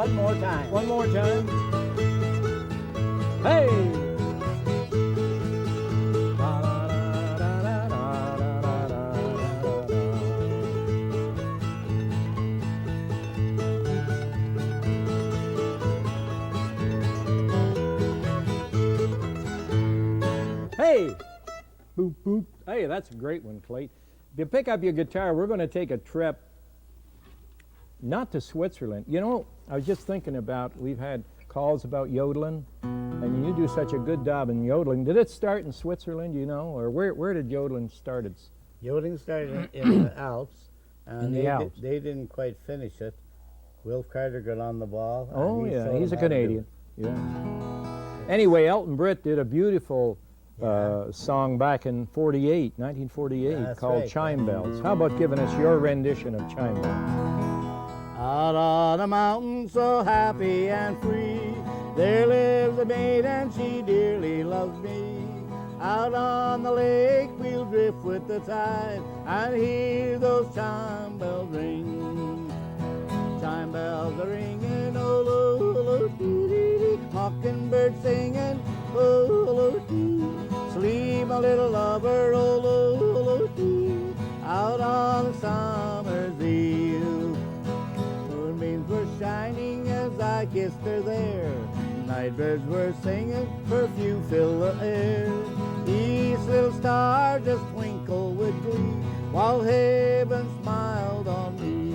One more time. One more time. Hey! Hey! Boop, boop. Hey, that's a great one, Clayton. If you pick up your guitar, we're going to take a trip, not to Switzerland. You know, I was just thinking about, we've had calls about yodeling, and you do such a good job in yodeling. Did it start in Switzerland, you know, or where did yodeling start? Yodeling started in the Alps, and In the Alps. they didn't quite finish it. Wilf Carter got on the ball. Oh, and yeah, showed he's a them how to do Canadian. Yeah. Anyway, Elton Britt did a beautiful song back in 1948, That's called right. Chime Bells. How about giving us your rendition of Chime Bells? Out on a mountain so happy and free, there lives a maid and she dearly loves me. Out on the lake we'll drift with the tide and hear those chime bells ring. Chime bells are ringing, oh, lo, lo, dee, dee, dee. Mockingbird singing, oh, lo, dee. Sleep, my little lover, oh, lo, lo, dee. Out on the summer's eve. Moonbeams were shining as I kissed her there. Night birds were singing, perfume filled the air. Each little star just twinkled with glee, while heaven smiled on me.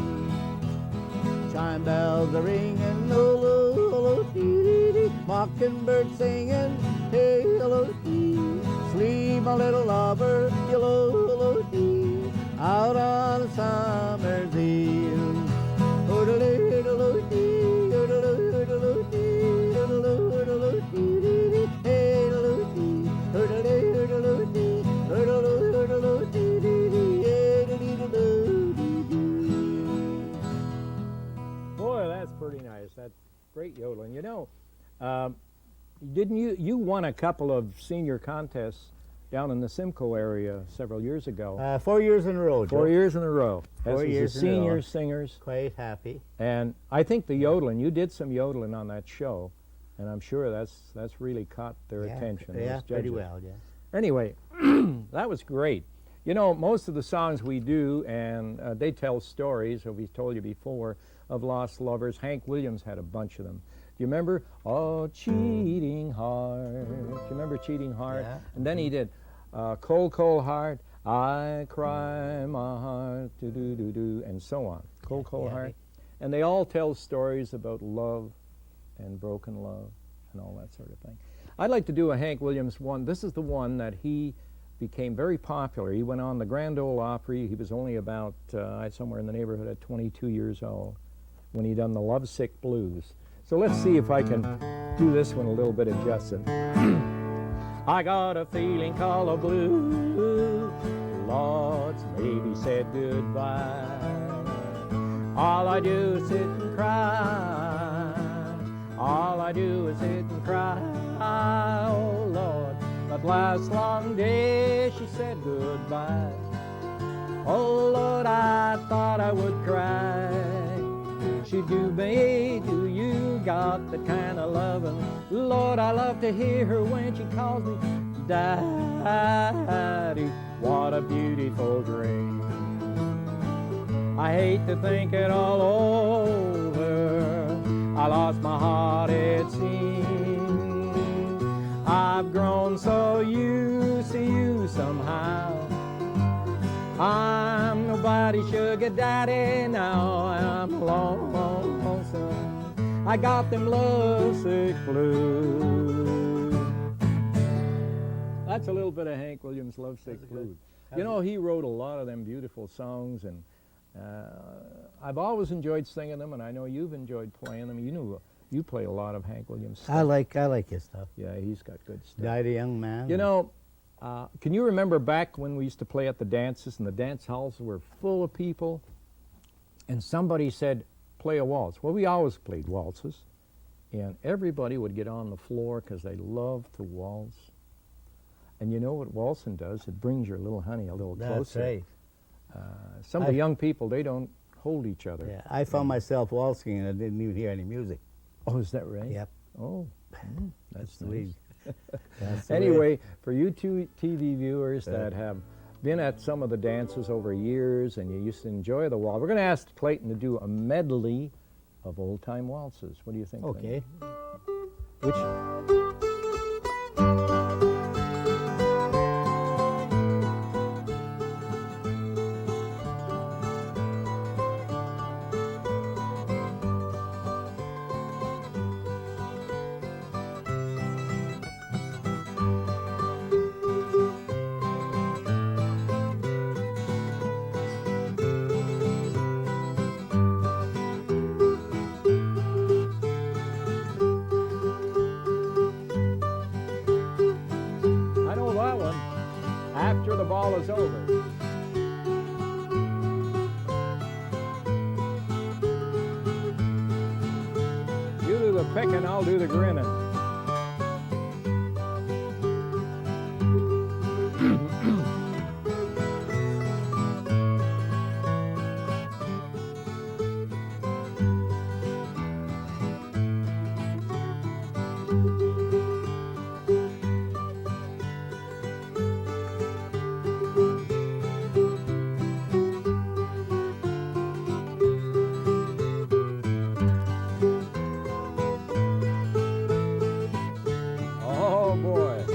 Chime bells are ringing, oh, lo, lo, dee, dee, dee. Mockingbird singing, hey, hello, dee. Sleep, my little lover, hello, hello, dee. Out on a summer's eve. Boy, that's pretty nice. That's great yodeling. You know, didn't you won a couple of senior contests down in the Simcoe area several years ago? 4 years in a row, Joe. 4 years in a row. 4 years the in a row. senior singers. Quite happy. And I think the yodeling, you did some yodeling on that show, and I'm sure that's really caught their attention. Yeah, those pretty judges. well, yeah. Anyway, that was great. You know, most of the songs we do, and they tell stories, as we've told you before, of lost lovers. Hank Williams had a bunch of them. Do you remember? Oh, Cheating Heart. Do you remember Cheating Heart? Yeah. And then he did Cold, Cold Heart, I Cry My Heart, do-do-do-do, and so on. Cold, Cold Yeah. Heart. And they all tell stories about love and broken love and all that sort of thing. I'd like to do a Hank Williams one. This is the one that he became very popular. He went on the Grand Ole Opry. He was only about somewhere in the neighborhood of 22 years old when he done the Lovesick Blues. So let's see if I can do this one a little bit of justice. I got a feeling called a blue. Lord's maybe said goodbye. All I do is sit and cry. All I do is sit and cry. Oh, Lord, that last long day she said goodbye. Oh, Lord, I thought I would cry. She do me, do you got the kind of loving? Lord, I love to hear her when she calls me Daddy. What a beautiful dream. I hate to think it all over. I lost my heart, it seems. I've grown so used to you somehow. I'm nobody's sugar daddy now. I'm lonesome. I got them lovesick blues. That's a little bit of Hank Williams' Lovesick Blues. You know, he wrote a lot of them beautiful songs, and I've always enjoyed singing them, and I know you've enjoyed playing them. You play a lot of Hank Williams stuff. I like his stuff. Yeah, he's got good stuff. Died a young man. You know, can you remember back when we used to play at the dances and the dance halls were full of people, and somebody said, play a waltz? Well, we always played waltzes, and everybody would get on the floor because they love to waltz. And you know what waltzing does? It brings your little honey a little closer. That's right. Some of the young people, they don't hold each other. Yeah, I found myself waltzing and I didn't even hear any music. Oh, is that right? Yep. Oh, that's the nice. way- that's the way- Anyway, for you two TV viewers that have been at some of the dances over years and you used to enjoy the waltz, we're going to ask Clayton to do a medley of old-time waltzes. What do you think? Okay. Clayton? Which? I know that one. After the ball is over. You do the picking, I'll do the grinning. Oh boy.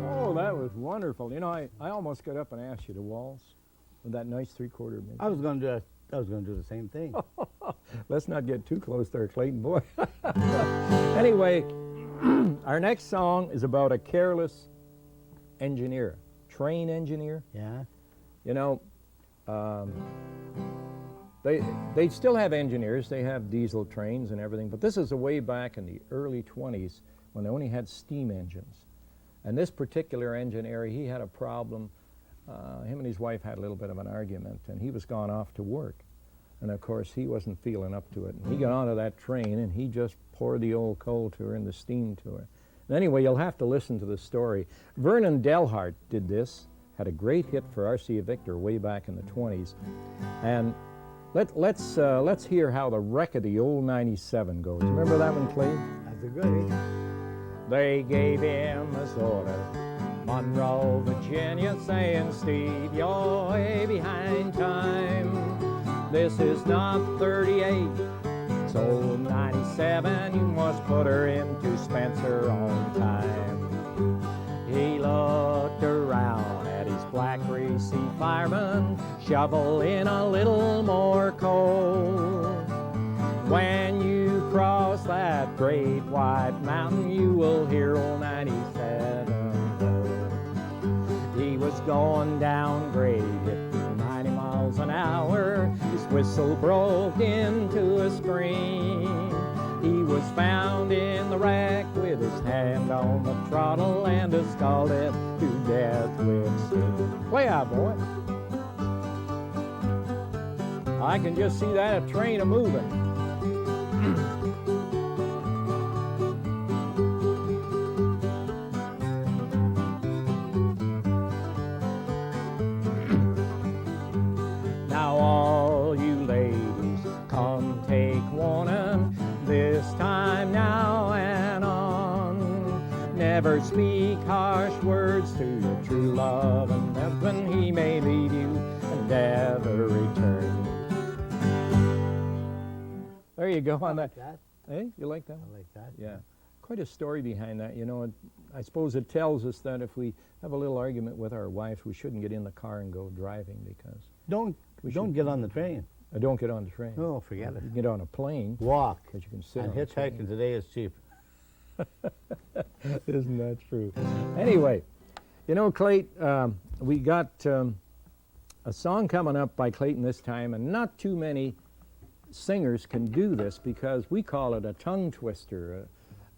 Oh, that was wonderful. You know, I almost got up and asked you to waltz with that nice three-quarter minute. I was going to do the same thing. Let's not get too close there, Clayton, boy. Anyway, our next song is about a careless engineer, train engineer. Yeah. You know, they still have engineers. They have diesel trains and everything, but this is way back in the early 20s when they only had steam engines. And this particular engineer, he had a problem. Him and his wife had a little bit of an argument, and he was gone off to work. And of course, he wasn't feeling up to it. And he got onto that train, and he just poured the old coal to her and the steam to her. And anyway, you'll have to listen to the story. Vernon Delhart did this, had a great hit for R.C. Victor way back in the 20s. And let's hear how the wreck of the old 97 goes. Remember that one, Clay? That's a goodie. They gave him a sort of Monroe, Virginia, saying, Steve, you're way behind time. This is not 38, it's old 97. You must put her into Spencer on time. He looked around at his black greasy fireman, shovel in a little more coal. When you cross that great white mountain, you will hear old 97 go. He was going down grade at 90 miles an hour. His whistle broke into a scream. He was found in the wreck with his hand on the throttle and scalded to death with steam. Play out, boy. I can just see that train a-moving. Now all you ladies, come take warning, this time now and on. Never speak harsh words to your true love and husband, he may leave you and never return. There you go on that. That? Hey, you like that? I like that. Yeah. Of quite a story behind that. You know, I suppose it tells us that if we have a little argument with our wife, we shouldn't get in the car and go driving because Don't get on the train. don't get on the train. No, forget it. You can get on a plane. Walk. Because you can sit And on the hitchhiking train. today is cheap. Isn't that true? Anyway, you know, Clayton, we got a song coming up by Clayton this time, and not too many singers can do this because we call it a tongue twister.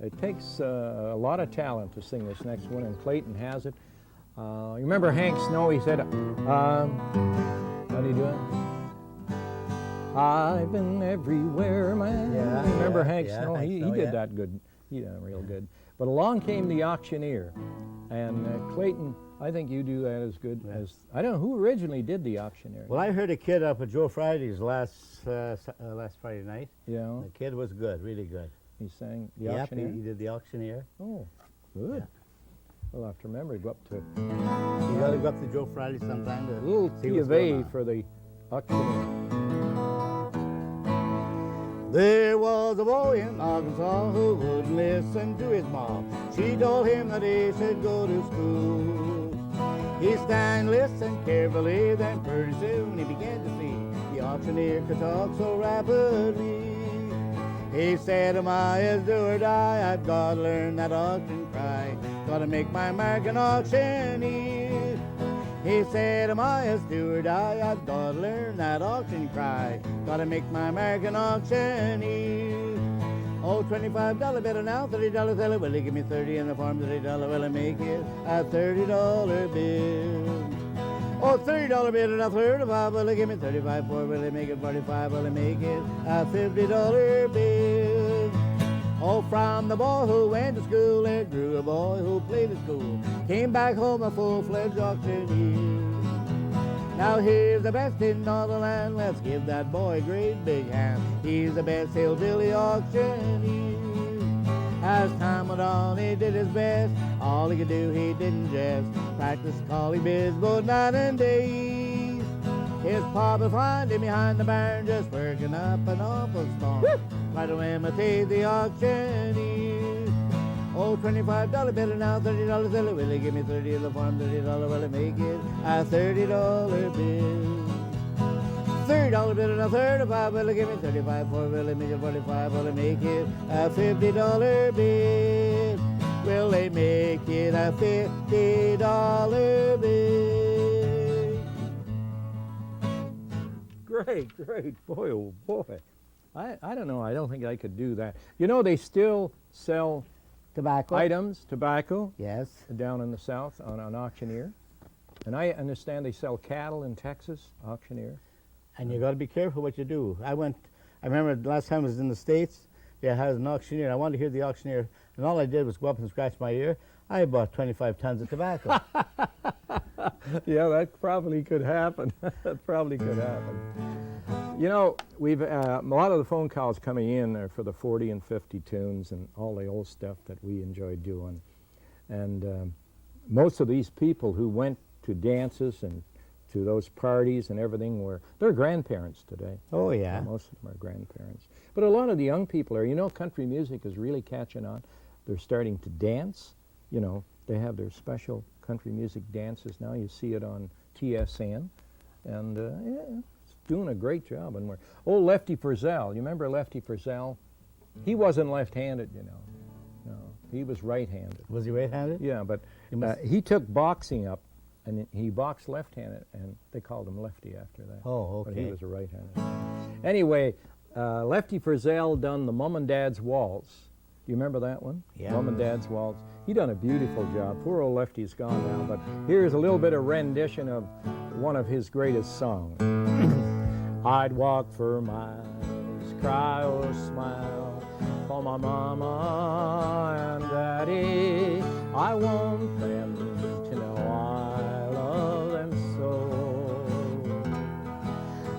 It takes a lot of talent to sing this next one, and Clayton has it. You remember Hank Snow? He said, how do you do it? I've been everywhere, man. Yeah, Remember yeah, Hank yeah, Snow? Hank He Snow, did yeah. that good. He did it real good. But along came the auctioneer, and Clayton, I think you do that as good as, I don't know, who originally did the auctioneer? Well, I heard a kid up at Joe Friday's last Friday night. You know, The kid was good, really good. he sang the Yep, auctioneer. he did the auctioneer. Oh, good. Yeah. We'll have to remember to go up to You got to go up to Joe Friday sometime to a little see T what's of going A on. for the auctioneer. There was a boy in Arkansas who wouldn't listen to his mom. She told him that he should go to school. He stand and listened carefully, then pretty soon he began to see the auctioneer could talk so rapidly. He said, am I as do or die? I've got to learn that auction cry. Gotta make my mark an auctioneer. He said, am I as do or die? I've got to learn that auction cry. Gotta make my mark an auctioneer. Oh, $25 bill now, $30 bill. Will he give me 30 in the form? $30, will he make it a $30 bill? Oh, $30 bill and a $35, will he give me 35 for? Will he make it 45? Will he make it a $50 bill? Oh, from the boy who went to school, there grew a boy who played at school. Came back home a full-fledged auctioneer. Now here's the best in all the land. Let's give that boy a great big hand. He's the best hillbilly auctioneer. As time went on, he did his best. All he could do, he didn't just practice calling biz both night and day. His papa find him behind the barn, just working up an awful storm. Try to imitate the auctioneer. Oh, $25 bill now, $30 bill. Will he give me 30 in the farm? $30, will he make it a $30 bill? $30 bill and a $35, will he give me 35 for? Will he make it 45? Will he make it a $50 bill? Will they make it a $50 bill? Great, boy, oh boy. I don't know, I don't think I could do that. You know, they still sell Tobacco? items, tobacco, Yes. down in the south on an auctioneer. And I understand they sell cattle in Texas, auctioneer. And you got to be careful what you do. I remember the last time I was in the States, they had an auctioneer. I wanted to hear the auctioneer, and all I did was go up and scratch my ear. I bought 25 tons of tobacco. Yeah, that probably could happen. That probably could happen. You know, we've a lot of the phone calls coming in are for the 40 and 50 tunes and all the old stuff that we enjoyed doing. And most of these people who went to dances and to those parties and everything they're grandparents today. Oh, yeah. Most of them are grandparents. But a lot of the young people are, you know, country music is really catching on. They're starting to dance. You know, they have their special country music dances now. You see it on TSN. And yeah, it's doing a great job. And old Lefty Frizzell, you remember Lefty Frizzell? He wasn't left-handed, you know. No, he was right-handed. Was he right-handed? Yeah, but must- he took boxing up, and he boxed left-handed, and they called him Lefty after that. Oh, But he okay. was a right-handed. Anyway, Lefty Frizzell done the Mom and Dad's Waltz. Do you remember that one? Yeah. Mom and Dad's Waltz. He done a beautiful job. Poor old Lefty's gone now, but here's a little bit of rendition of one of his greatest songs. I'd walk for miles, cry or smile for my mama and daddy. I want them to know I love them so.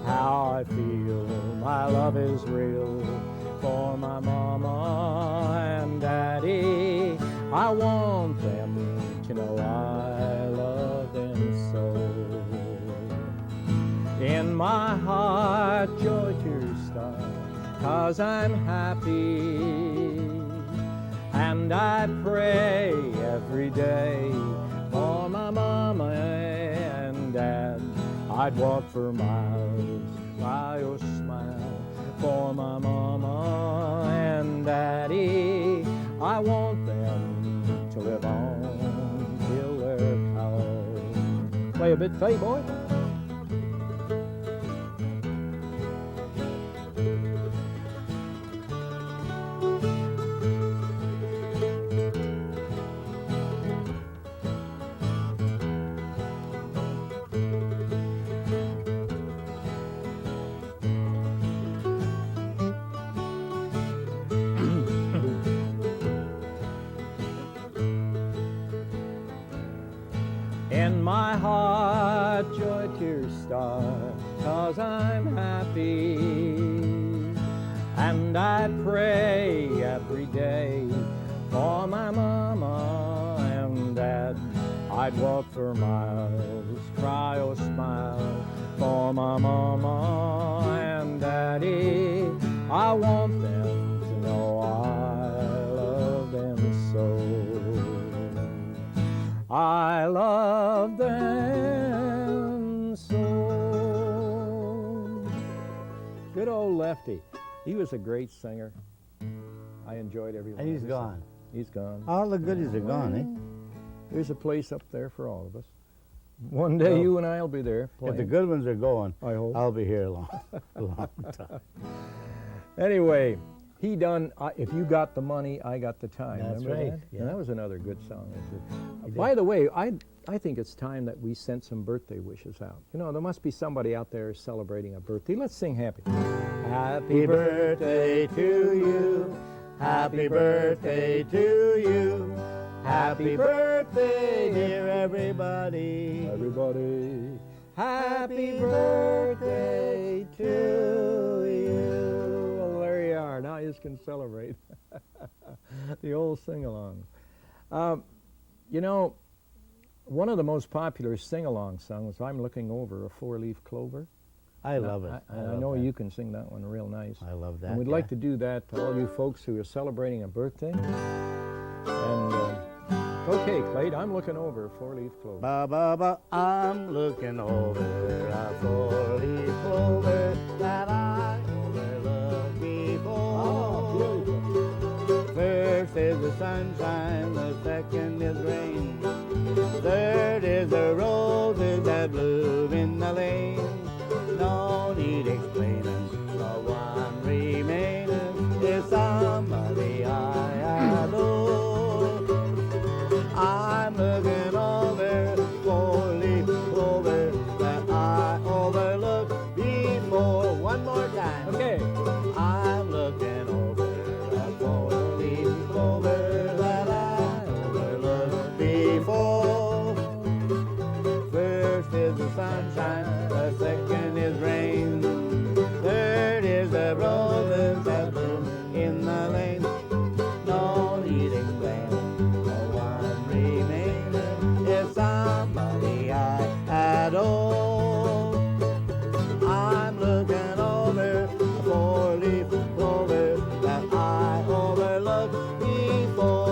How I feel my love is real for my mama and daddy. I want them to know I love them so. In my heart joy to start, 'cause I'm happy. And I pray every day for my mama and dad. I'd walk for miles, cry or smile for my mama and daddy. I want them to live on till they're old. Play a bit, Playboy. In my heart, joy tears start, 'cause I'm happy. And I pray every day for my mama and dad. I'd walk for miles, cry or smile for my mama and daddy. I want them to know I love them so. I love them so. Good old Lefty. He was a great singer. I enjoyed every one. And he's of his gone. songs. He's gone. All the goodies are gone, eh? There's a place up there for all of us. One day Well, you and I'll be there playing. If the good ones are going, I hope. I'll be here a long time. Anyway, he done, if you got the money, I got the time. That's Remember right, that? yeah. And that was another good song. He By did. the way, I think it's time that we sent some birthday wishes out. You know, there must be somebody out there celebrating a birthday. Let's sing happy. Happy birthday to you. Happy birthday to you. Happy birthday, dear everybody. Everybody. Happy birthday to you. Well, there you are. Now you can celebrate. The old sing-along. You know, one of the most popular sing-along songs, I'm Looking Over a Four-Leaf Clover. I love it. I know you can sing that one real nice. I love that. And we'd like to do that to all you folks who are celebrating a birthday. And, okay, Clayton, I'm looking over a four-leaf clover. Ba ba ba, I'm looking over a four-leaf clover that I overlooked before. Oh, beautiful. First is the sunshine, the second is rain, third is the roses that bloom in the lane. No need explaining, the one remaining is somebody I adore. I'm looking over four-leaf clover that I overlooked before. One more time. Okay. I'm looking over a four-leaf clover that I overlooked before. First is the sunshine, the second is rain, third is the roses that bloom in the lane. No need explaining, the one remaining is somebody I adore. I'm looking over a four-leaf clover that I overlooked before.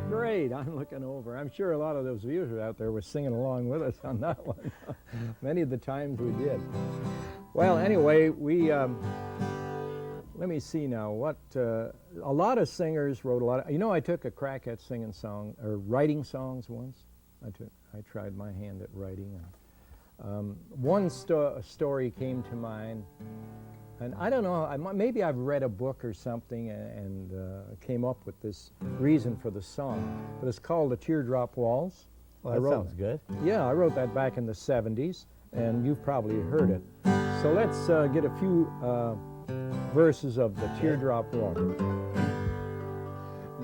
Great, I'm looking over. I'm sure a lot of those viewers out there were singing along with us on that one. Many of the times we did. Well, anyway, let me see now. A lot of singers wrote a lot of, you know, I took a crack at singing song, or writing songs once. I tried my hand at writing. One story came to mind, and I don't know, maybe I've read a book or something and came up with this reason for the song, but it's called The Teardrop Waltz. Well, that sounds good. Yeah, I wrote that back in the 70s, and you've probably heard it. So let's get a few verses of The Teardrop Waltz.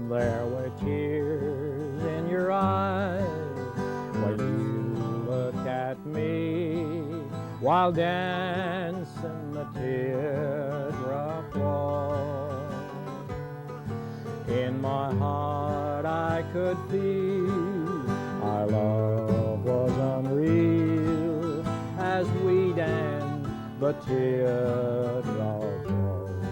There were tears in your eyes when you looked at me while dancing the teardrop waltz. In my heart I could feel our love was unreal as we danced the teardrop waltz.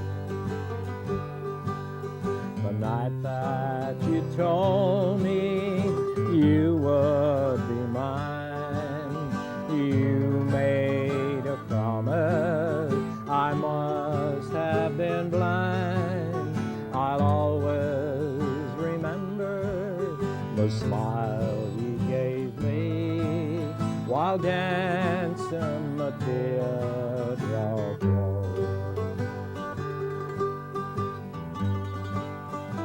told me you would be mine. You made a promise, I must have been blind. I'll always remember the smile you gave me while dancing the teardrop road.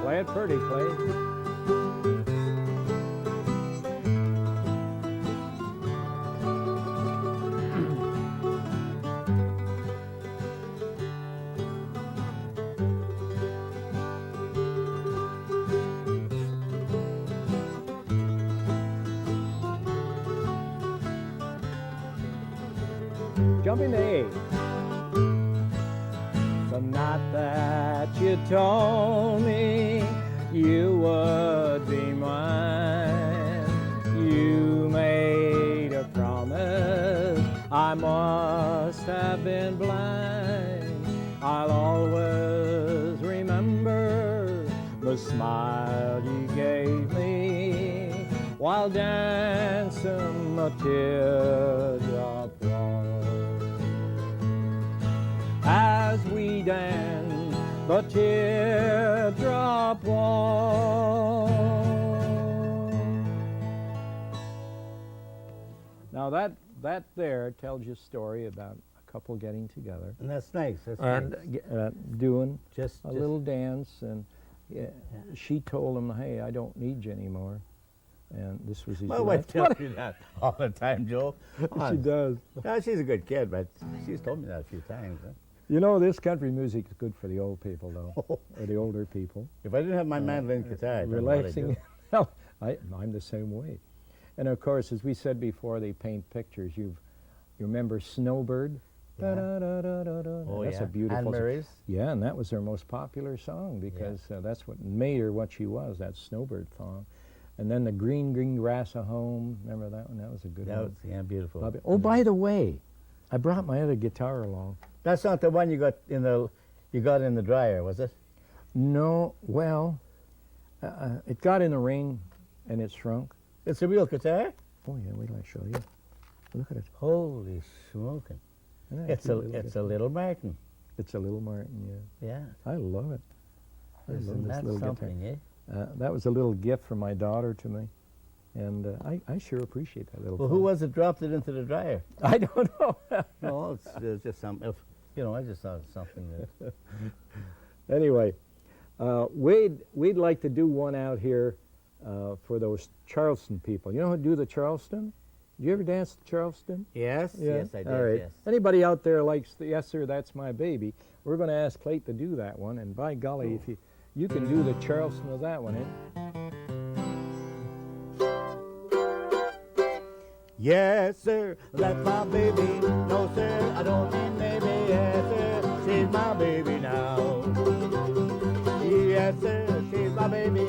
Play it pretty, Clayton. Jump in the A. The night that you told me you would be mine, you made a promise, I must have been blind. I'll always remember the smile you gave me while dancing the teardrop road. As we dance the teardrop walk. Now that there tells you a story about a couple getting together And that's nice. That's and nice. doing Just a little dance, and she told him, "Hey, I don't need you anymore." And this was his My wife tells me that all the time, Joe. She does. No, she's a good kid, but she's told me that a few times. Huh? You know, this country music is good for the old people, though, or the older people. If I didn't have my mandolin guitar, I don't know what I'd Relaxing. do. Well, I'm the same way. And of course, as we said before, they paint pictures. You remember Snowbird? Yeah. Da-da-da-da-da-da. Oh, That's yeah. a beautiful Anne song. Marie's. Yeah, and that was her most popular song because that's what made her what she was, that Snowbird song. And then the Green, Green Grass of Home. Remember that one? That was a good That one. was, yeah, beautiful. Oh, by the way, I brought my other guitar along. That's not the one you got in the dryer, was it? No, well, it got in the rain and it shrunk. It's a real guitar? Oh yeah, wait till I show you. Look at it. Holy smoking. Isn't that It's cute a little it's guitar? a little Martin. It's a little Martin, yeah. Yeah. I love it. I love Isn't this that little something, guitar. eh? That was a little gift from my daughter to me, and I sure appreciate that little. Well, thing. who was it dropped it into the dryer? I don't know. No, it's just some. I just thought it's something that. Anyway, we'd like to do one out here for those Charleston people. You know how to do the Charleston? Did you ever dance the Charleston? Yes, yes, I did. All right. Yes. Anybody out there likes the Yes Sir, That's My Baby? We're going to ask Clayton to do that one, and by golly, if you can do the Charleston with that one, eh? Yes, sir, that's my baby. No, sir, I don't mean maybe. Yes, sir, she's my baby now. Yes, sir, she's my baby.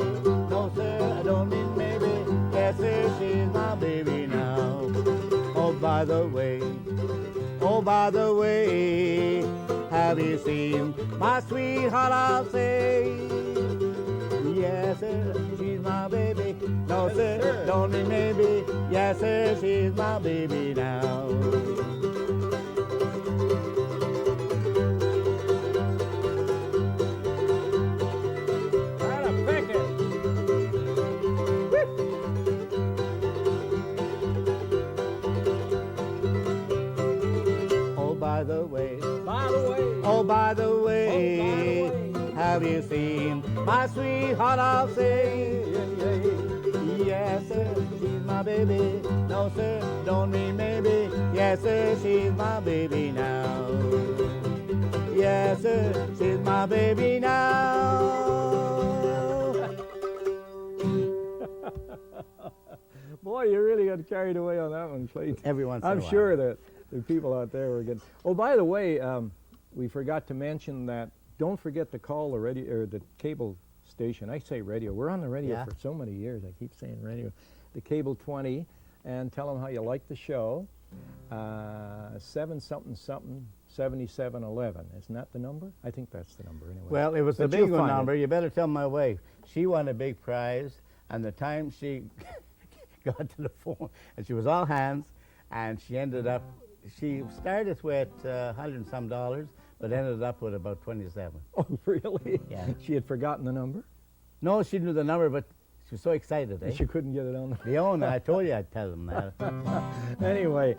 No, sir, I don't mean maybe. Yes, sir, she's my baby now. Oh, by the way, have you seen my sweetheart? I'll say. Yes, sir, she's my baby. No, sir, don't mean maybe. Yes, sir, she's my baby now. By the way, have you seen my sweetheart? I'll say, yes, sir, she's my baby. No, sir, don't mean maybe. Yes, sir, she's my baby now. Yes, sir, she's my baby now. Boy, you really got carried away on that one, Clayton. Every once in a I'm while. sure that the people out there were good. Oh, by the way, we forgot to mention that. Don't forget to call the radio or the cable station. I say radio. We're on the radio Yeah. for so many years. I keep saying radio. The cable 20, and tell them how you like the show. 7 something something 7711. Isn't that the number? I think that's the number anyway. Well, it was the But big you'll one find it. number. You better tell my wife. She won a big prize, and the time she got to the phone, and she was all hands, and she ended up, she started with $100 and some, but ended up with about 27. Oh, really? Yeah. She had forgotten the number? No, she knew the number, but she was so excited, eh? She couldn't get it on The owner, I told you I'd tell them that. Anyway,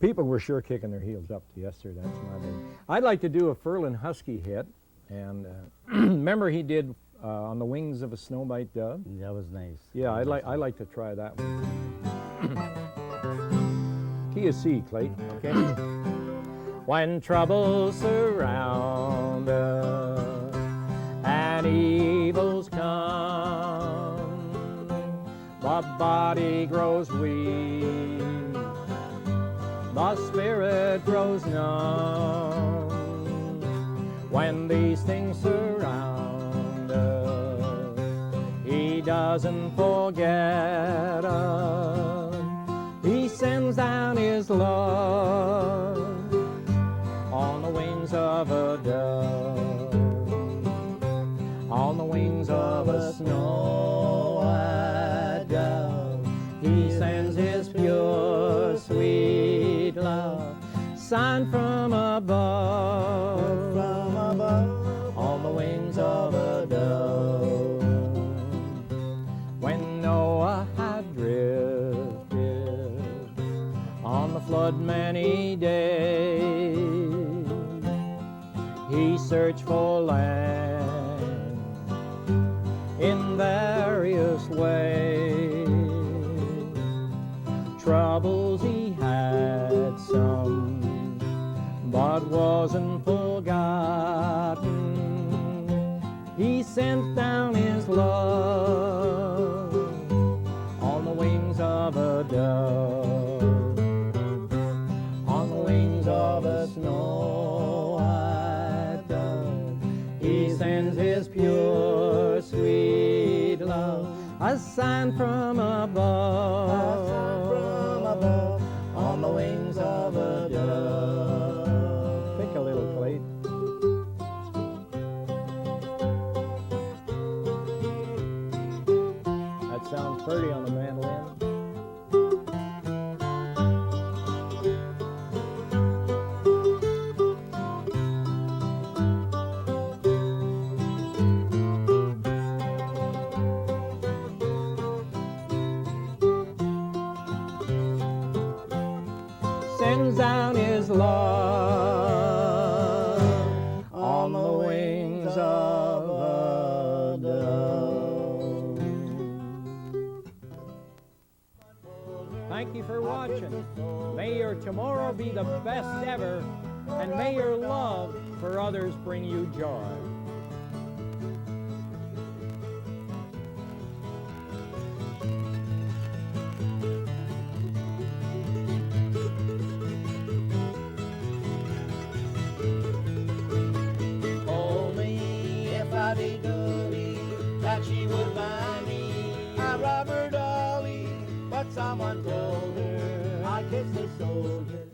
people were sure kicking their heels up to yesterday. That's my name. I'd like to do a Ferlin Husky hit, and remember he did On the Wings of a Snowbite Dove? That was nice. Yeah, I like to try that one. Key of C, Clayton. Okay. When troubles surround us and evils come, the body grows weak, the spirit grows numb. When these things surround us, He doesn't forget us. He sends down His love on the wings of a dove, on the wings of a snow-white dove. He sends His pure, sweet love, signed from above, on the wings of a dove. When Noah had drifted on the flood many days, he searched for land in various ways. Troubles he had some, but wasn't forgotten. He sent down His love on the wings of a dove, on the wings of a snow-white dove. He sends His pure, sweet love, a sign from above, on the wings of a dove. Pick a little, Clayton. That sounds pretty on the mandolin. Sends down His love on the wings of a dove. Thank you for watching. May your tomorrow be the best ever, and may your love for others bring you joy. That she would buy me a rubber dolly, but someone told her I kissed a soldier.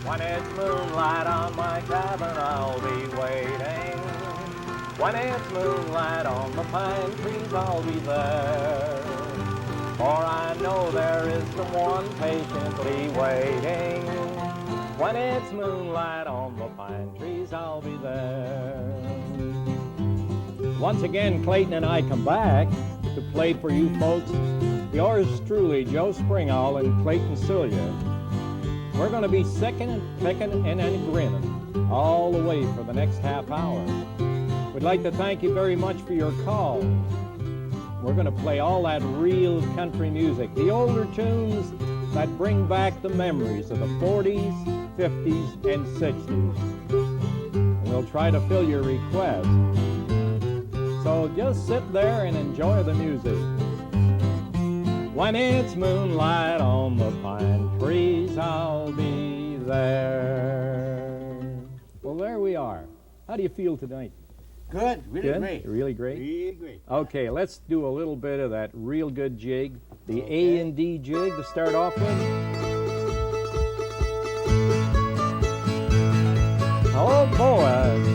When it's moonlight on my cabin, I'll be waiting. When it's moonlight on the pine trees, I'll be there. For I know there is someone patiently waiting. When it's moonlight on the pine trees, I'll be there. Once again, Clayton and I come back to play for you folks. Yours truly, Joe Springall and Clayton Souliere. We're going to be sickin' and pickin' and grinnin' all the way for the next half hour. We'd like to thank you very much for your call. We're going to play all that real country music, the older tunes that bring back the memories of the 40s, 50s, and 60s. And we'll try to fill your request. So just sit there and enjoy the music. When it's moonlight on the pine trees, I'll be there. Well, there we are. How do you feel tonight? Good, really Good? great. Really great? Really great. Okay, let's do a little bit of that real good jig, the Okay. A and D jig to start off with. Oh boy!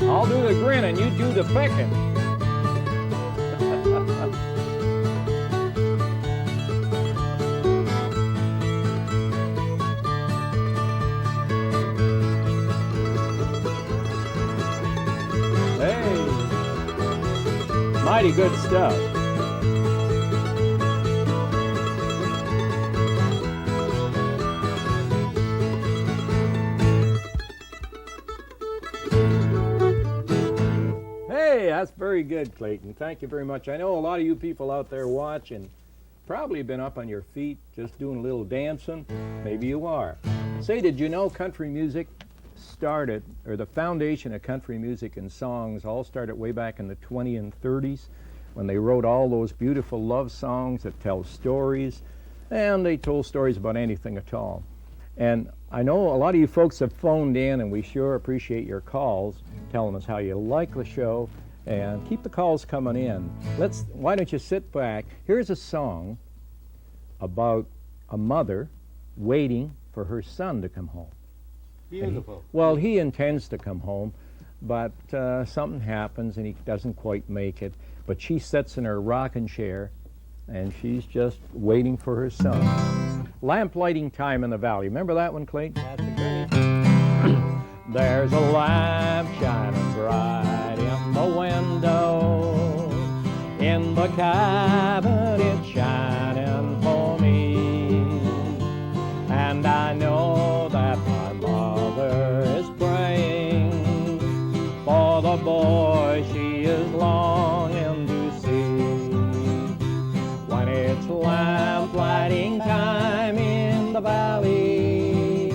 I'll do the grinning, you do the picking. Hey, mighty good stuff. Hey, that's very good, Clayton. Thank you very much. I know a lot of you people out there watching probably been up on your feet just doing a little dancing. Maybe you are. Say, did you know country music started, or the foundation of country music and songs all started way back in the 20s and 30s when they wrote all those beautiful love songs that tell stories, and they told stories about anything at all. And I know a lot of you folks have phoned in, and we sure appreciate your calls telling us how you like the show, and keep the calls coming in. Why don't you sit back? Here's a song about a mother waiting for her son to come home. Beautiful. Well, he intends to come home, but something happens and he doesn't quite make it. But she sits in her rocking chair and she's just waiting for her son. Lamp lighting time in the valley. Remember that one, Clayton? That's great. There's a lamp shining bright in the window. In the cabin it's shining for me. And I know that my mother is praying for the boy she is longing to see. When it's lamp lighting time in the valley,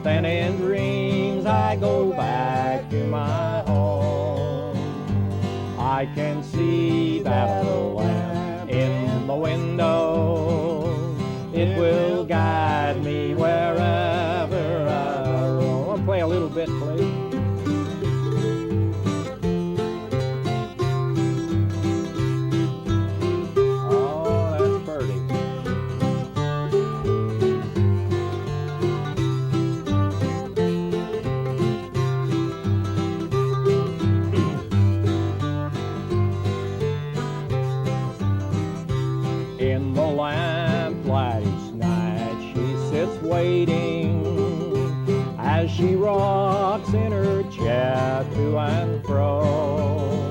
then in dreams I go back to my home. I can see that lamp in the window. It will guide me wherever I roam. I'll play a little bit, please. Oh, that's pretty. In the lamplighting night, she sits waiting as she rocks in her chair to and fro.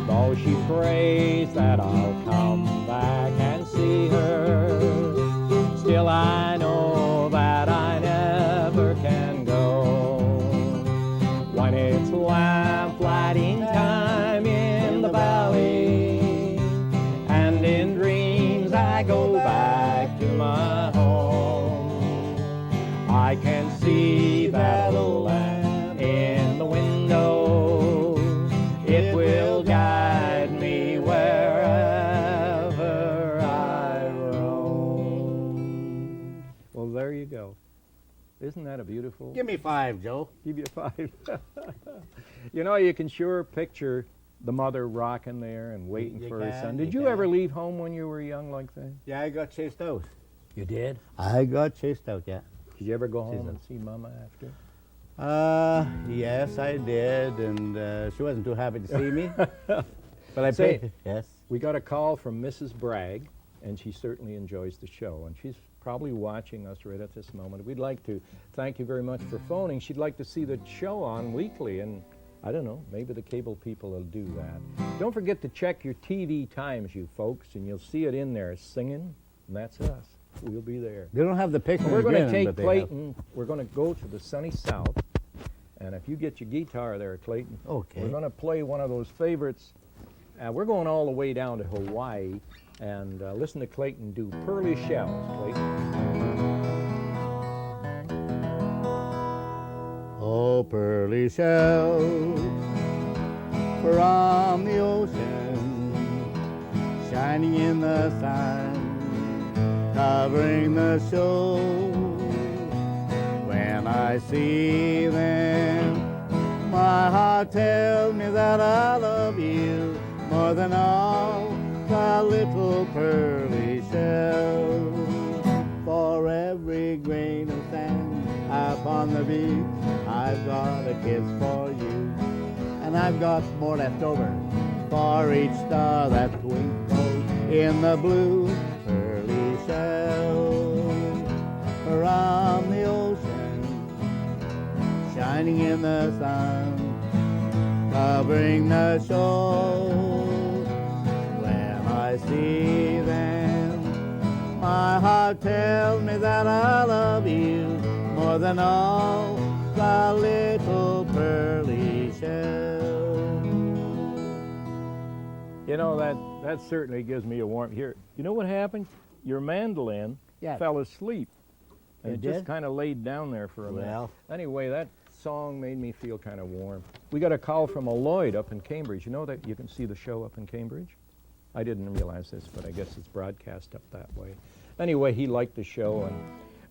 Though she prays that I'll come back and see her, still I know that I never can go. When it's lamplighting time in the valley, and in dreams I go back to my home, I can see that lamp in the window. It will guide me wherever I roam. Well, there you go. Isn't that a beautiful? Give me 5, Joe. Give you 5. You know, you can sure picture the mother rocking there and waiting You for her can, son. you Did you can. ever leave home when you were young like that? Yeah, I got chased out. You did? I got chased out, yeah. Did you ever go home Season. and see Mama after? Yes, I did, and she wasn't too happy to see me. But I Say- paid. Yes. We got a call from Mrs. Bragg, and she certainly enjoys the show, and she's probably watching us right at this moment. We'd like to thank you very much for phoning. She'd like to see the show on weekly, and I don't know, maybe the cable people will do that. Don't forget to check your TV times, you folks, and you'll see it in there, Singin, and that's us. We'll be there. They don't have the picture. We're going to Grinnin, take but they Clayton, we're going to go to the sunny south, and if you get your guitar there, Clayton, Okay. we're going to play one of those favorites. We're going all the way down to Hawaii, and listen to Clayton do Pearly Shells, Clayton. Oh, pearly shells from the ocean, shining in the sun, covering the shore. When I see them, my heart tells me that I love you more than all the little pearly shells. For every grain of sand upon the beach, I've got a kiss for you. And I've got more left over for each star that twinkles in the blue pearly shell. From the ocean, shining in the sun, covering the shore. When I see them, my heart tells me that I love you more than all the little pearly shells. You know, that certainly gives me a warm here. You know what happened? Your mandolin fell asleep. And it just kind of laid down there for a minute. Anyway, that song made me feel kind of warm. We got a call from a Lloyd up in Cambridge. You know that you can see the show up in Cambridge? I didn't realize this, but I guess it's broadcast up that way. Anyway, he liked the show, and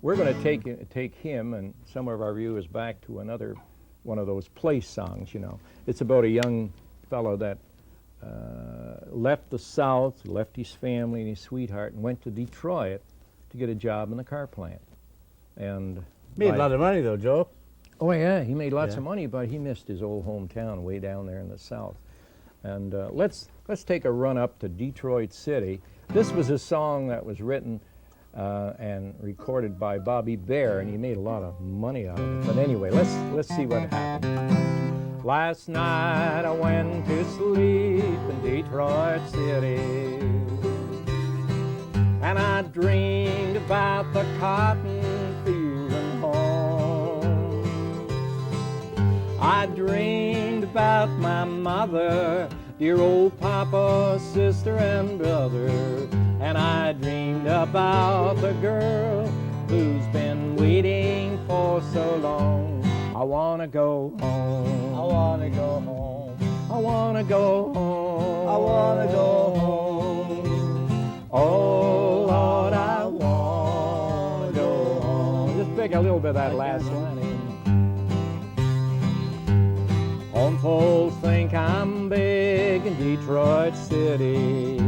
we're going to take him and some of our viewers back to another one of those place songs, you know. It's about a young fellow that left the South, left his family and his sweetheart, and went to Detroit to get a job in the car plant. And made a lot of money though, Joe. Oh yeah, he made lots of money, but he missed his old hometown way down there in the South. And let's take a run up to Detroit City. This was a song that was written and recorded by Bobby Bear, and he made a lot of money out of it. But anyway, let's see what happened. Last night I went to sleep in Detroit City, and I dreamed about the cotton field and home. I dreamed about my mother, dear old papa, sister, and brother. And I dreamed about the girl who's been waiting for so long. I wanna go home. I wanna go home. I wanna go home. I wanna go home. Oh Lord, I wanna go home. Just pick a little bit of that last line in. Home folks think I'm big in Detroit City.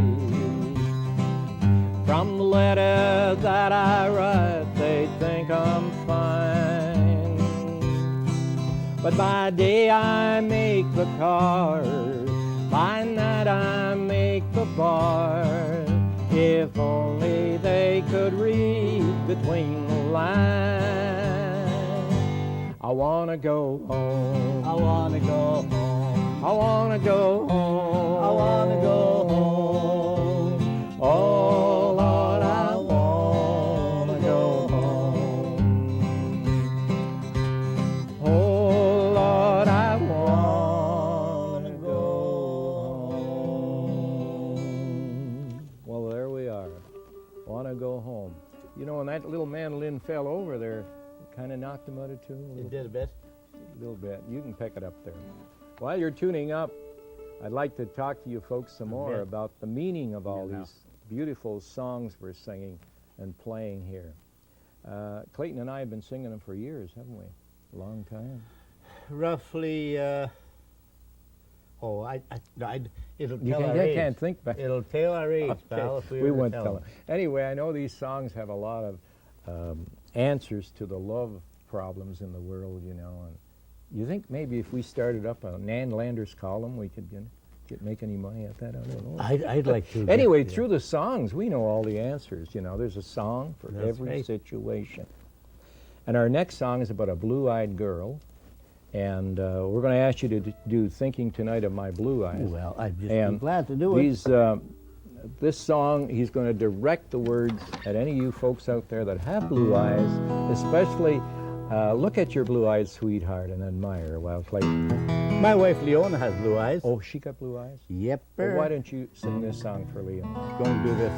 From the letters that I write, they think I'm fine. But by day I make the cars, by night I make the bars. If only they could read between the lines. I wanna go home. I wanna go home. I wanna go home. I wanna go home. Oh Lord, I wanna go home. Oh Lord, I wanna go home. Well, there we are. Wanna go home. You know, when that little mandolin fell over there, it kind of knocked him out of tune a little. It did a bit. A little bit. You can pick it up there. While you're tuning up, I'd like to talk to you folks some more about the meaning of all these beautiful songs we're singing and playing here. Clayton and I have been singing them for years, haven't we? A long time. Roughly, it'll tell our I age. can't think back. It'll tell our age, Okay. pal, if We were to won't tell tell them. them. Anyway, I know these songs have a lot of answers to the love problems in the world, you know. And you think maybe if we started up a Nan Landers column, we could make any money at that? I don't know. I'd like to. Anyway, through the songs, we know all the answers. You know, there's a song for every situation. And our next song is about a blue-eyed girl. And we're going to ask you to do Thinking Tonight of My Blue Eyes. Oh, well, I'd just be glad to do it. This song, he's going to direct the words at any of you folks out there that have blue eyes, especially look at your blue-eyed sweetheart and admire while Clayton. My wife Leona has blue eyes. Oh, she got blue eyes? Yep. Well, why don't you sing this song for Leona? Going to do this.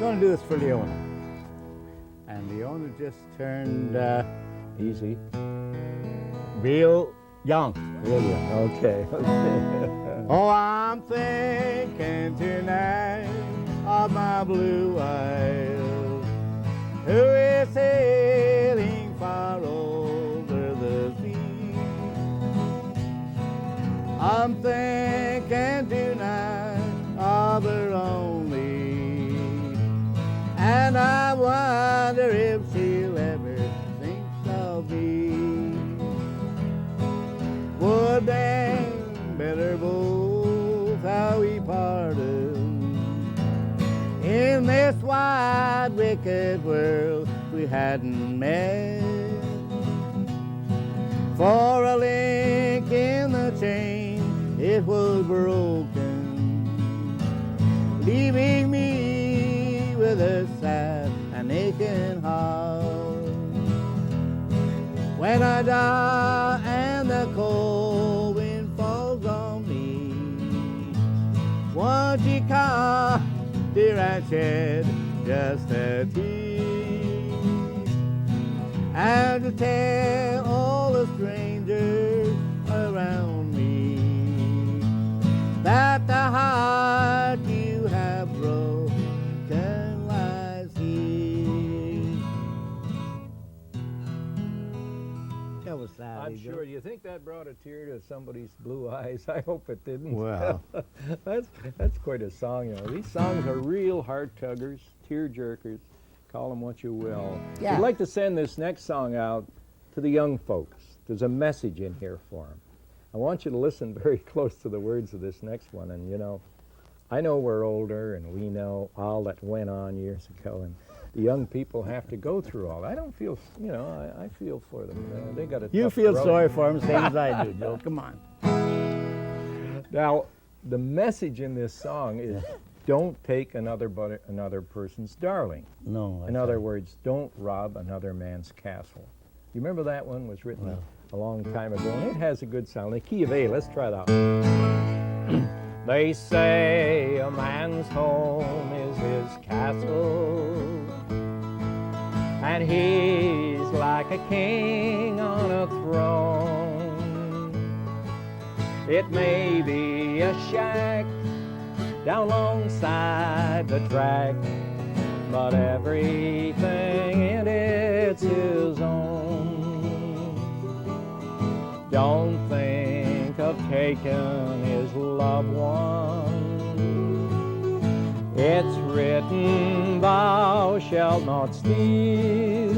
Going to do this for Leona. And Leona just turned Easy. real young. Really? Okay. Oh, I'm thinking tonight of my blue eyes, who is sailing far over the sea. I'm thinking tonight of her only, and I wonder if she'll ever think of me. Would they better both how we parted in this wide wicked world we hadn't met? For a link in the chain, it was broken, leaving me with a sad and aching heart. When I die and the cold wind falls on me, won't you come, dear, and shed just a tear, and to tell all the strangers around me that the heart you have broken lies here. That was sad. I'm sure. Do you think that brought a tear to somebody's blue eyes? I hope it didn't. Well, that's quite a song, you know. These songs are real heart tuggers, tear jerkers. Call them what you will. Yeah. I'd like to send this next song out to the young folks. There's a message in here for them. I want you to listen very close to the words of this next one. And, you know, I know we're older and we know all that went on years ago, and the young people have to go through all that. I don't feel, you know, I feel for them. They got a you tough feel road. sorry for them, same as I do, Joe. Come on. Now, the message in this song is don't take another person's darling. No. In other words, don't rob another man's castle. You remember that one was written a long time ago, and it has a good sound. The key of A, let's try that one. They say a man's home is his castle, and he's like a king on a throne. It may be a shack down alongside the track, but everything in it's his own. Don't think of taking his loved one. It's written, thou shalt not steal.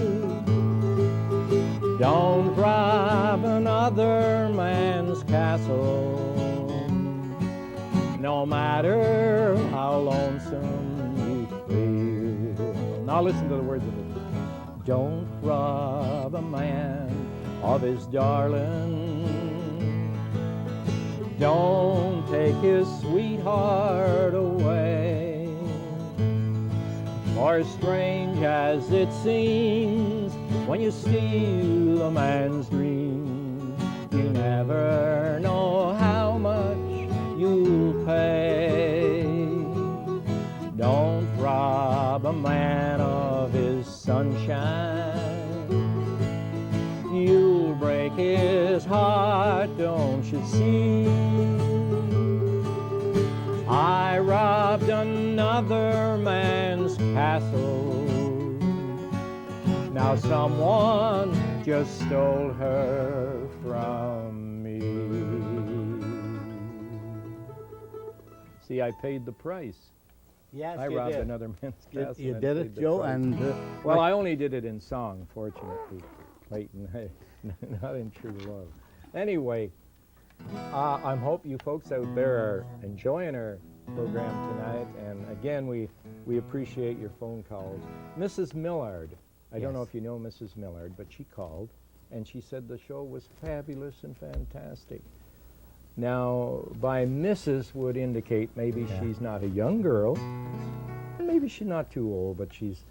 Don't rob another man's castle, no matter how lonesome you feel. Now listen to the words of it. Don't rob a man of his darling. Don't take his sweetheart away. For strange as it seems, when you steal a man's dream, you never know how much you'll pay. Don't rob a man of his sunshine. You'll break his heart, don't you see? I robbed another man's castle. Now someone just stole her from me. See, I paid the price. Yes, I robbed another man's castle. You and did paid it, the Joe, price. and Well, I only did it in song, fortunately, Clayton, not in true love. Anyway, I hope you folks out there are enjoying our program tonight, and again, we appreciate your phone calls. Mrs. Millard, I don't know if you know Mrs. Millard, but she called, and she said the show was fabulous and fantastic. Now, by Mrs. would indicate maybe she's not a young girl, and maybe she's not too old, but she's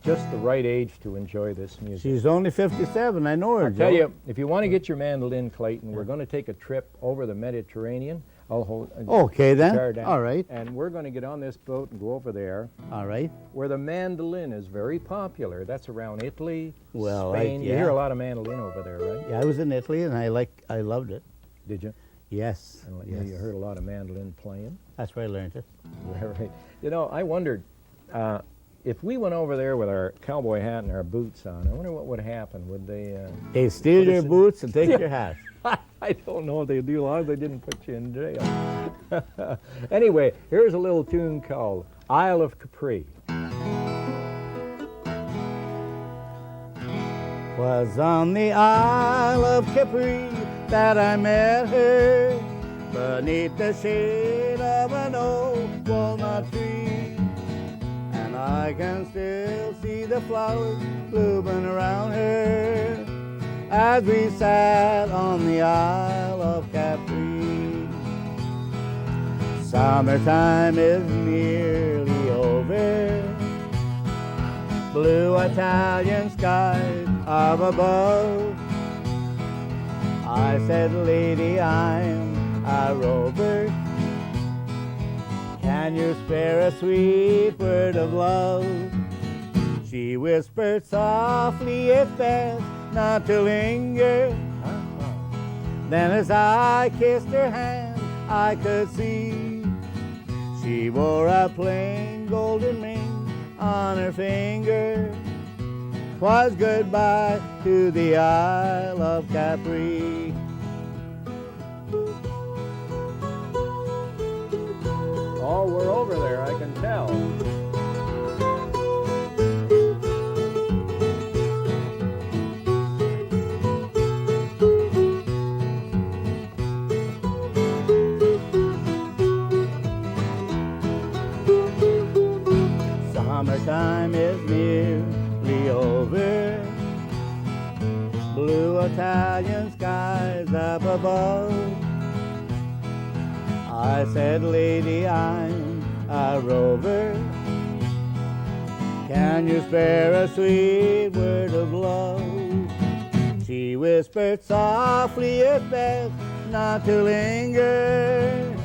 just the right age to enjoy this music. she's only 57. I know her, I'll Joe. tell you, if you want to get your mandolin, Clayton, we're going to take a trip over the Mediterranean. I'll hold Okay, then. guitar down, All right. and we're going to get on this boat and go over there, All right. where the mandolin is very popular. That's around Italy, Well, Spain. You yeah. hear a lot of mandolin over there, right? Yeah, I was in Italy, and I loved it. Did you? Yes. And Yes. you heard a lot of mandolin playing. That's where I learned it. Right. You know, I wondered if we went over there with our cowboy hat and our boots on, I wonder what would happen. Would they? They steal What your is it? boots and take your hat. I don't know if they do, as long as they didn't put you in jail. Anyway, here's a little tune called Isle of Capri. Was on the Isle of Capri that I met her, beneath the shade of an old walnut tree. And I can still see the flowers blooming around her as we sat on the Isle of Capri. Summertime is nearly over, blue Italian skies up above. I said, lady, I'm a rover. Can you spare a sweet word of love? She whispered softly, it's best not to linger. Then as I kissed her hand, I could see she wore a plain golden ring on her finger. 'Twas goodbye to the Isle of Capri. Oh, we're over there, I can tell. Summertime is nearly over, blue Italian skies up above. I said, lady, I'm a rover. Can you spare a sweet word of love? She whispered softly, it's best not to linger.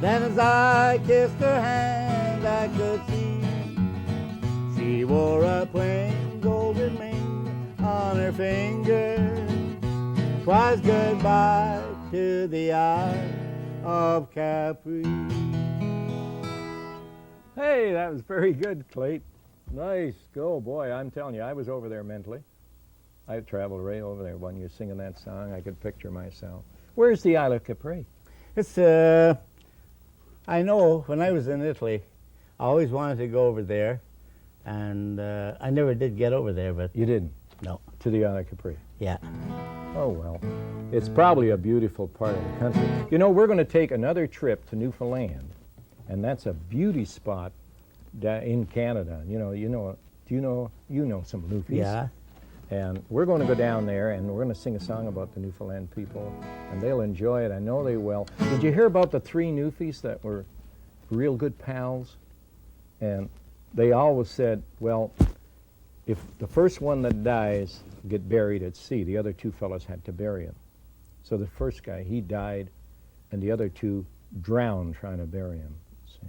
Then as I kissed her hand, I could see she wore a plain golden ring on her finger. 'Twas goodbye to the Isle of Capri. Hey, that was very good, Clayton. Nice. Go, boy. I'm telling you, I was over there mentally. I traveled right over there when you were singing that song. I could picture myself. Where's the Isle of Capri? It's, I know when I was in Italy, I always wanted to go over there, and I never did get over there, but You didn't? no. To the Isle of Capri. Yeah. Oh, well. It's probably a beautiful part of the country. You know, we're going to take another trip to Newfoundland, and that's a beauty spot in Canada. You know some Newfies? Yeah. And we're going to go down there, and we're going to sing a song about the Newfoundland people, and they'll enjoy it. I know they will. Did you hear about the 3 Newfies that were real good pals? And they always said, well, if the first one that dies get buried at sea, the other 2 fellows had to bury him. So the first guy, he died, and the other 2 drowned trying to bury him. See?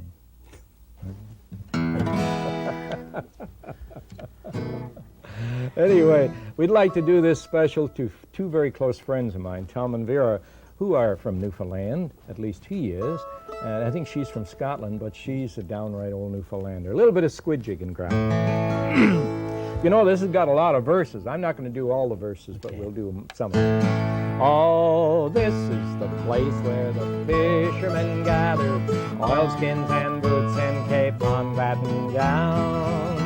Anyway, we'd like to do this special to 2 very close friends of mine, Tom and Vera, who are from Newfoundland. At least he is. I think she's from Scotland, but she's a downright old Newfoundlander. A little bit of squid jigging ground. You know, this has got a lot of verses. I'm not going to do all the verses, but we'll do some of them. Oh, this is the place where the fishermen gather, oilskins and boots and cape on batten gown.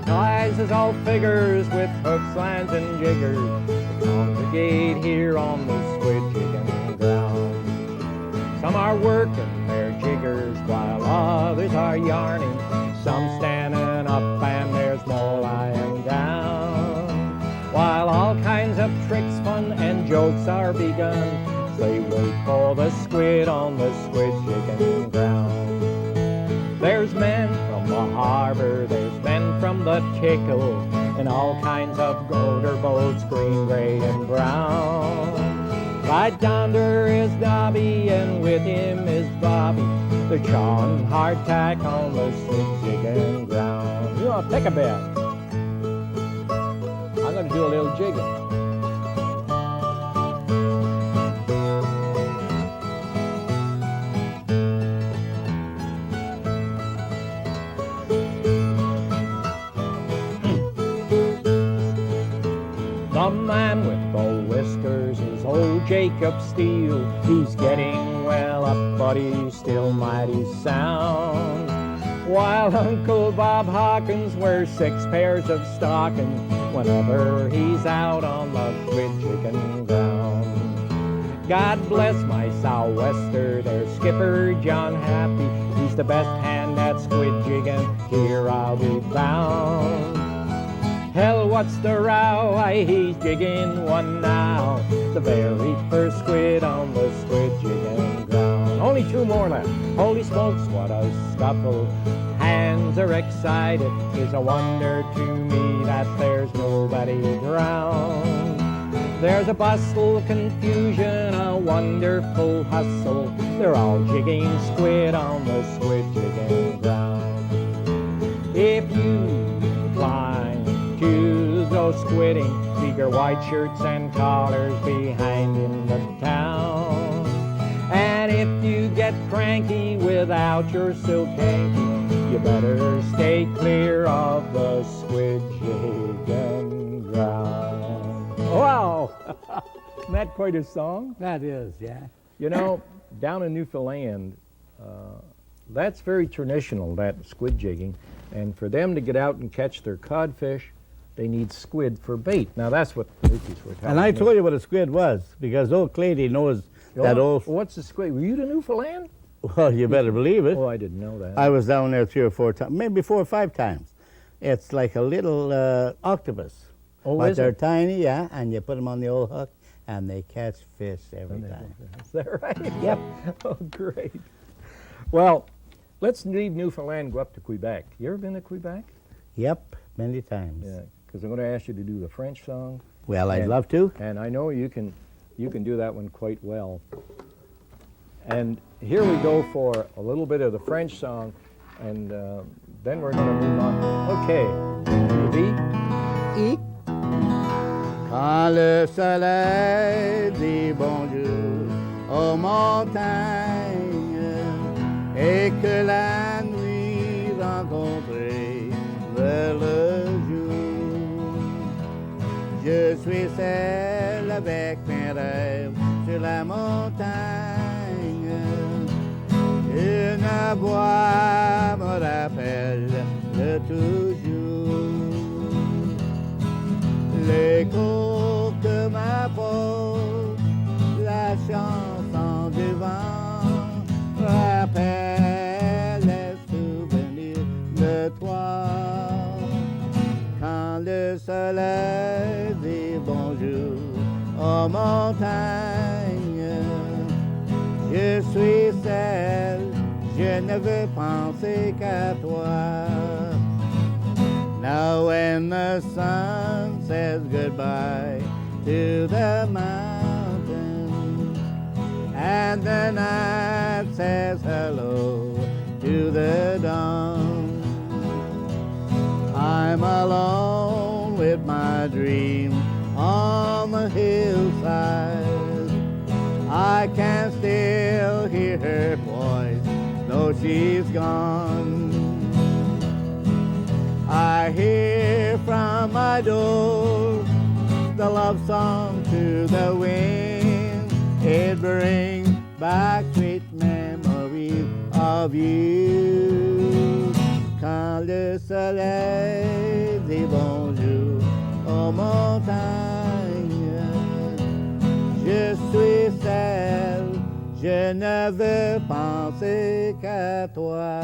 Eyes is all figures with hooks, lines, and jiggers congregate here on the squid jigging ground. Some are working their jiggers while others are yarning. Some standing up and there's more lying down. While all kinds of tricks, fun, and jokes are begun, they wait for the squid on the squid jigging ground. There's men from the harbor, there's men from the Tickle, and all kinds of motor boats, green, gray, and brown. Right yonder is Dobby, and with him is Bobby. They're chawing hardtack on the squid jigging ground. You want to pick a bit? I'm going to do a little jigging. Jacob Steele. He's getting well up, but he's still mighty sound. While Uncle Bob Hawkins wears 6 pairs of stockings whenever he's out on the squid jigging ground. God bless my sou'wester, there's Skipper John Happy. He's the best hand at squid jigging, here I'll be bound. Hell, what's the row? Why, he's jigging one now, the very first squid on the squid jigging ground. Only 2 more left. Holy smokes, what a scuffle. Hands are excited. It's a wonder to me that there's nobody drowned. There's a bustle, confusion, a wonderful hustle. They're all jigging squid on the squid jigging ground. If you climb to go squidding, leave your white shirts and collars behind in the town. And if you get cranky without your silk hanky, you better stay clear of the squid jigging ground. Wow! Isn't that quite a song? That is, yeah. You know, down in Newfoundland, that's very traditional, that squid jigging. And for them to get out and catch their codfish, they need squid for bait. Now, that's what the Lucas were talking And I about. told you what a squid was, because old Clayton knows that old... What's the squid? Were you to Newfoundland? Well, you better believe it. Oh, I didn't know that. I was down there 3 or 4 times, maybe 4 or 5 times. It's like a little octopus. Oh, But is they're it? tiny, yeah, and you put them on the old hook, and they catch fish every time. Is that right? Yep. Oh, great. Well, let's leave Newfoundland and go up to Quebec. You ever been to Quebec? Yep, many times. Yeah, because I'm going to ask you to do the French song. Well, I'd And- love to. And I know you can do that one quite well. And here we go for a little bit of the French song, and then we're going to move on. Okay, Evie? Quand le soleil dit bonjour aux montagnes et que la nuit rencontrée vers le jour, je suis seul avec mes rêves sur la montagne. Une voix me rappelle de toujours. L'écho que m'apporte la chanson du vent rappelle les souvenirs de toi. Quand le soleil dit bonjour aux montagnes, je suis seul, je ne veux penser qu'à toi. Now when the sun says goodbye to the mountain and the night says hello to the dawn, I'm alone with my dream on the hillside. I can still hear her voice though she's gone. I hear from my door the love song to the wind. It brings back sweet memories of you. Quand le soleil dit bonjour aux montagnes, je suis seul, je ne veux penser qu'à toi.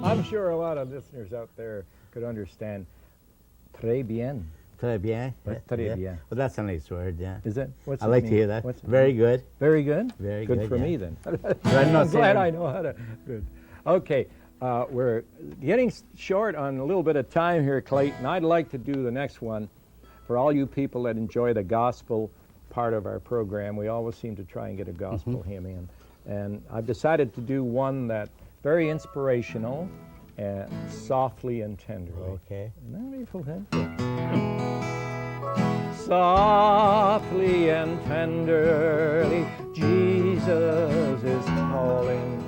I'm sure a lot of listeners out there could understand très bien. Très bien. But très bien. Well, that's a nice word, yeah. Is it? What's I it like mean? to hear that. What's it Very mean? good. Very good? Very good good, for yeah. me then. I'm I'm not glad saying- I know how to. Good. Okay, we're getting short on a little bit of time here, Clayton. I'd like to do the next one for all you people that enjoy the gospel part of our program. We always seem to try and get a gospel hymn in. And I've decided to do one that very inspirational and softly and tenderly. Okay. Softly and tenderly, Jesus is calling,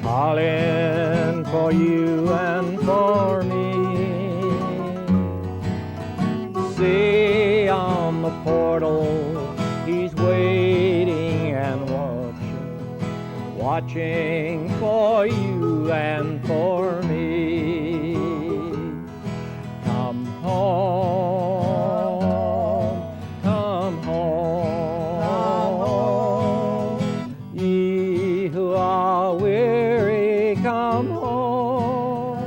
calling for you and for me. See on portal, he's waiting and watching for you and for me. Come home, come home, Come home. ye who are weary, come home.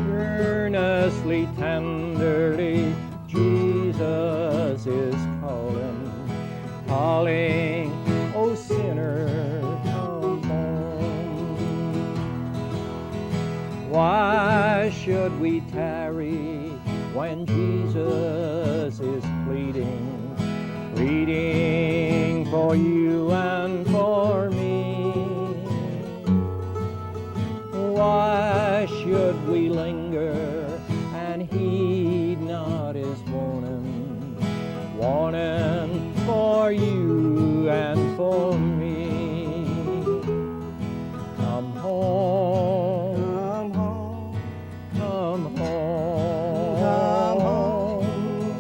Earnestly, tenderly, Jesus is calling, calling, oh sinner, come home. Why should we tarry when Jesus is pleading, pleading for you and for me? Why should we linger and heed not his warning, warning for you and for me? Come home, Come home. come home, Come home.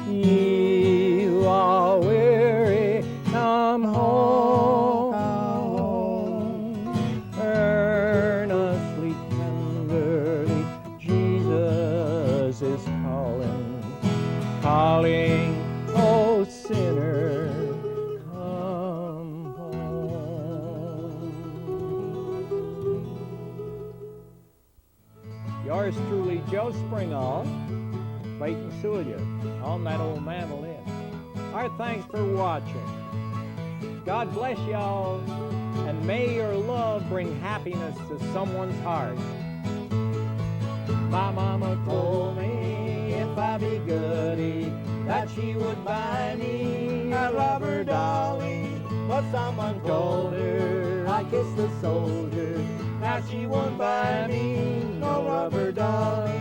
ye who are weary, come home, Come home. earnestly, tenderly, Jesus is calling, calling, oh sinner, come home. Yours truly, Joe Springall, Clayton, Souliere, on that old mandolin. Our thanks for watching. God bless y'all, and may your love bring happiness to someone's heart. My mama told me if I be goody, that she would buy me a rubber dolly. But someone Told her I kissed the soldier. now she won't buy me no rubber dolly.